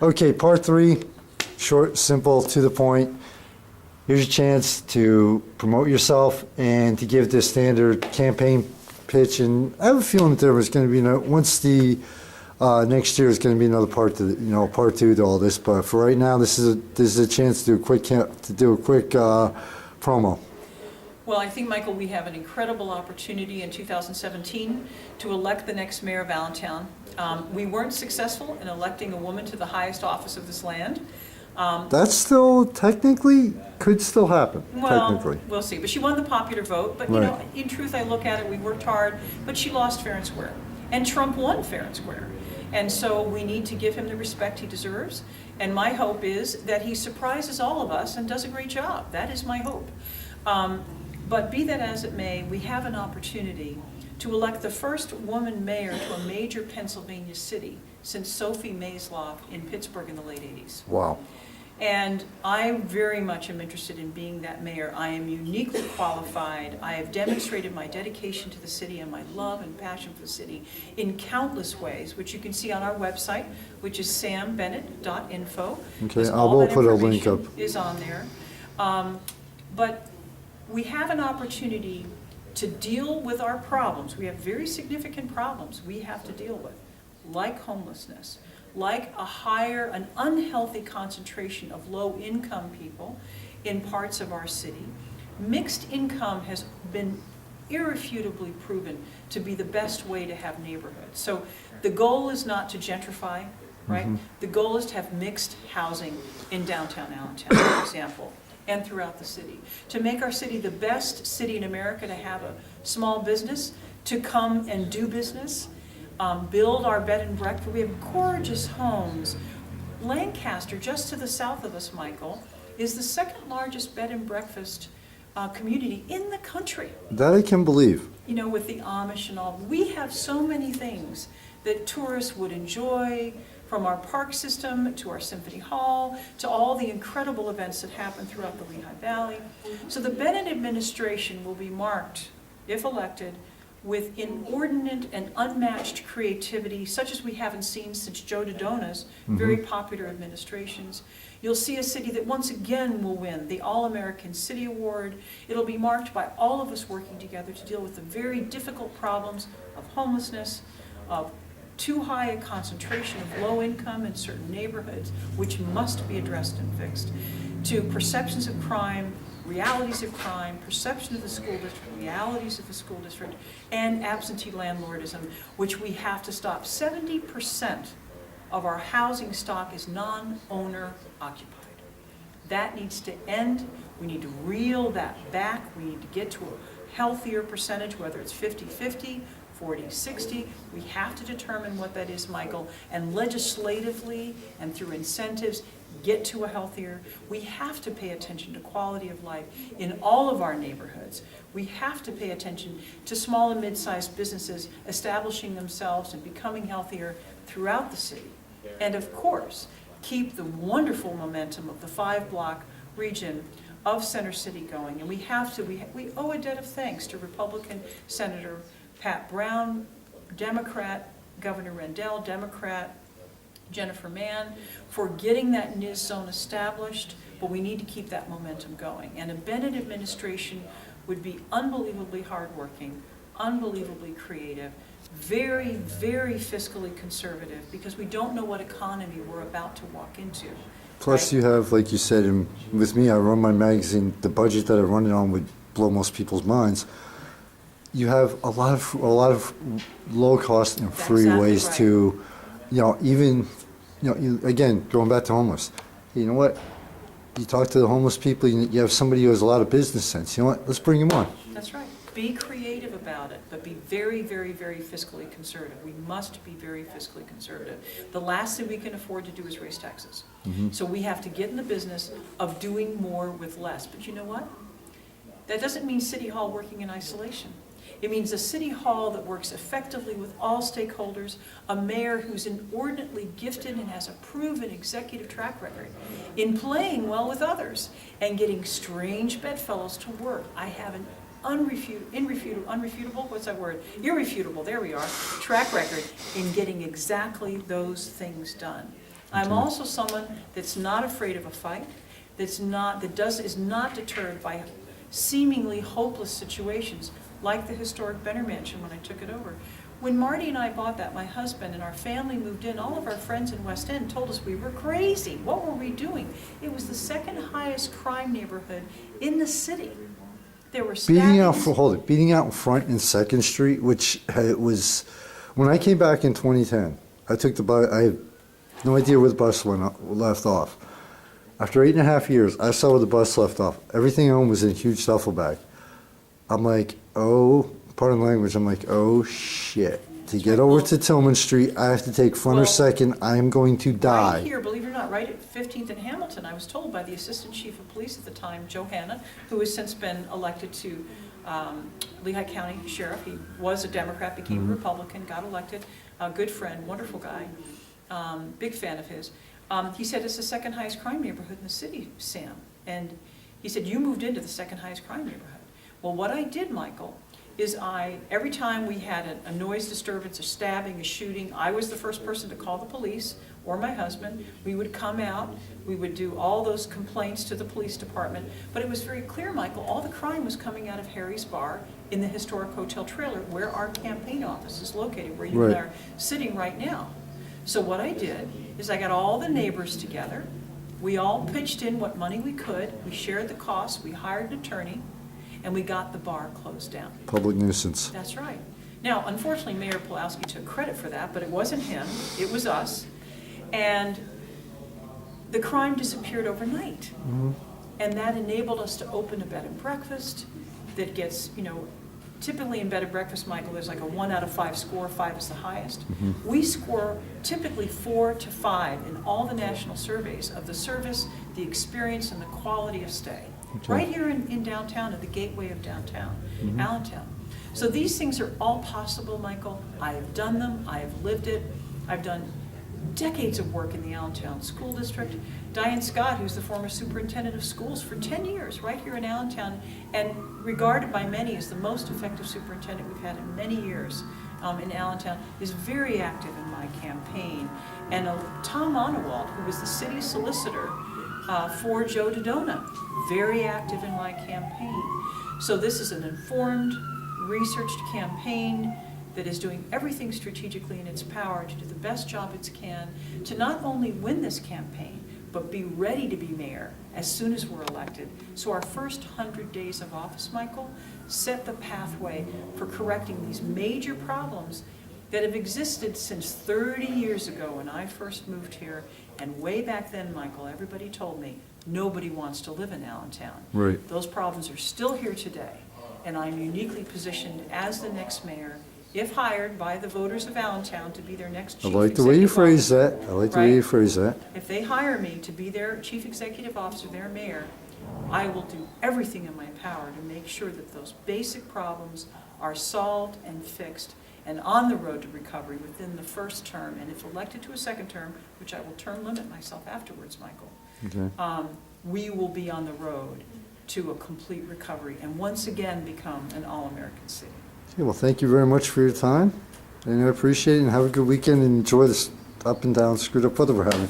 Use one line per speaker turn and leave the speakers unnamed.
Okay, part three, short, simple, to the point. Here's your chance to promote yourself and to give the standard campaign pitch. And I have a feeling that there was going to be once the next year is going to be another part to part two to all this. But for right now, this is a chance to do a quick promo.
Well, I think, Michael, we have an incredible opportunity in 2017 to elect the next mayor of Allentown. We weren't successful in electing a woman to the highest office of this land.
That still technically could still happen.
Well,
technically,
we'll see. But she won the popular vote. But, you know, in truth, I look at it, we worked hard, but she lost fair and square. And Trump won fair and square. And so we need to give him the respect he deserves. And my hope is that he surprises all of us and does a great job. That is my hope. But be that as it may, we have an opportunity to elect the first woman mayor to a major Pennsylvania city since Sophie Maysloff in Pittsburgh in the late 80s.
wow.
And I very much am interested in being that mayor. I am uniquely qualified. I have demonstrated my dedication to the city and my love and passion for the city in countless ways, which you can see on our website, which is sambennett.info.
Okay, I will put a link up.
Is on there. But we have an opportunity to deal with our problems. We have very significant problems we have to deal with, like homelessness, like an unhealthy concentration of low-income people in parts of our city. Mixed income has been irrefutably proven to be the best way to have neighborhoods. So the goal is not to gentrify, right? Mm-hmm. The goal is to have mixed housing in downtown Allentown, for example, and throughout the city. To make our city the best city in America to have a small business, to come and do business, build our bed and breakfast. We have gorgeous homes. Lancaster, just to the south of us, Michael, is the second largest bed and breakfast community in the country.
That I can believe.
You know, with the Amish and all. We have so many things that tourists would enjoy, from our park system to our Symphony Hall to all the incredible events that happen throughout the Lehigh Valley. So the Bennett administration will be marked, if elected, with inordinate and unmatched creativity, such as we haven't seen since Joe Dodona's very popular administrations. You'll see a city that once again will win the All-American City Award. It'll be marked by all of us working together to deal with the very difficult problems of homelessness, of too high a concentration of low income in certain neighborhoods, which must be addressed and fixed, to perceptions of crime, realities of crime, perception of the school district, realities of the school district, and absentee landlordism, which we have to stop. 70% of our housing stock is non-owner occupied. That needs to end. We need to reel that back. We need to get to a healthier percentage, whether it's 50-50, 40-60. We have to determine what that is, Michael, and legislatively and through incentives get to a healthier. We have to pay attention to quality of life in all of our neighborhoods. We have to pay attention to small and mid-sized businesses establishing themselves and becoming healthier throughout the city. And of course, keep the wonderful momentum of the 5-block region of Center City going. And we have to, we owe a debt of thanks to Republican Senator Pat Brown, Democrat Governor Rendell, Democrat Jennifer Mann, for getting that NIS zone established, but we need to keep that momentum going. And a Bennett administration would be unbelievably hardworking, unbelievably creative, very, very fiscally conservative, because we don't know what economy we're about to walk into.
Plus,
right?
you have, like you said, and with me, I run my magazine. The budget that I run it on would blow most people's minds. You have a lot of low cost and free ways
right.
to, even, again, going back to homeless. You know what? You talk to the homeless people, you have somebody who has a lot of business sense. You know what? Let's bring him on.
That's right. Be creative about it, but be very, very, very fiscally conservative. We must be very fiscally conservative. The last thing we can afford to do is raise taxes. So we have to get in the business of doing more with less. But you know what? That doesn't mean City Hall working in isolation. It means a city hall that works effectively with all stakeholders, a mayor who's inordinately gifted and has a proven executive track record in playing well with others and getting strange bedfellows to work. I have an irrefutable, there we are, track record in getting exactly those things done. I'm also someone that's not afraid of a fight, is not deterred by seemingly hopeless situations, like the historic Bennett Mansion when I took it over. When Marty and I bought that, my husband and our family moved in, all of our friends in West End told us we were crazy. What were we doing? It was the second highest crime neighborhood in the city. There were stabbings.
Beating out Front and Second Street, which was, when I came back in 2010, I took the bus, I had no idea where the bus left off. After 8.5 years, I saw where the bus left off. Everything I owned was in a huge duffel bag. I'm like, oh, pardon the language, I'm like, oh shit. To get over to Tillman Street, I have to take Front or Second, I'm going to die.
Right here, believe it or not, right at 15th and Hamilton, I was told by the Assistant Chief of Police at the time, Johanna, who has since been elected to Lehigh County Sheriff. He was a Democrat, became a Republican, got elected, a good friend, wonderful guy, big fan of his. He said it's the second highest crime neighborhood in the city, Sam. And he said, you moved into the second highest crime neighborhood. Well, what I did, Michael, is every time we had a noise disturbance, a stabbing, a shooting, I was the first person to call the police or my husband. We would come out, we would do all those complaints to the police department. But it was very clear, Michael, all the crime was coming out of Harry's Bar in the historic hotel trailer where our campaign office is located, where you and I are sitting right now. So what I did is I got all the neighbors together. We all pitched in what money we could. We shared the costs. We hired an attorney. And we got the bar closed down.
Public nuisance.
That's right. Now, unfortunately, Mayor Pulowski took credit for that, but it wasn't him, it was us. And the crime disappeared overnight. And that enabled us to open a bed and breakfast that gets, typically in bed and breakfast, Michael, there's like a 1 out of 5 score, 5 is the highest. We score typically 4 to 5 in all the national surveys of the service, the experience, and the quality of stay. Okay. Right here in downtown, at the gateway of downtown, Allentown. So these things are all possible, Michael. I have done them, I have lived it. I've done decades of work in the Allentown School District. Diane Scott, who's the former superintendent of schools for 10 years, right here in Allentown, and regarded by many as the most effective superintendent we've had in many years in Allentown, is very active in my campaign. And Tom Monowald, who was the city solicitor for Joe Dodona, very active in my campaign. So this is an informed, researched campaign that is doing everything strategically in its power to do the best job it can to not only win this campaign, but be ready to be mayor as soon as we're elected. So our first 100 days of office, Michael, set the pathway for correcting these major problems that have existed since 30 years ago when I first moved here. And way back then, Michael, everybody told me, nobody wants to live in Allentown.
Right.
Those problems are still here today. And I'm uniquely positioned as the next mayor, if hired by the voters of Allentown to be their next chief executive officer.
I like the way you phrase that. I like the way you phrase that.
If they hire me to be their chief executive officer, their mayor, I will do everything in my power to make sure that those basic problems are solved and fixed and on the road to recovery within the first term. And if elected to a second term, which I will term limit myself afterwards, Michael, we will be on the road to a complete recovery and once again become an all-American city.
Okay, well, thank you very much for your time, and I appreciate it, and have a good weekend, and enjoy this up and down screwed up weather we're having.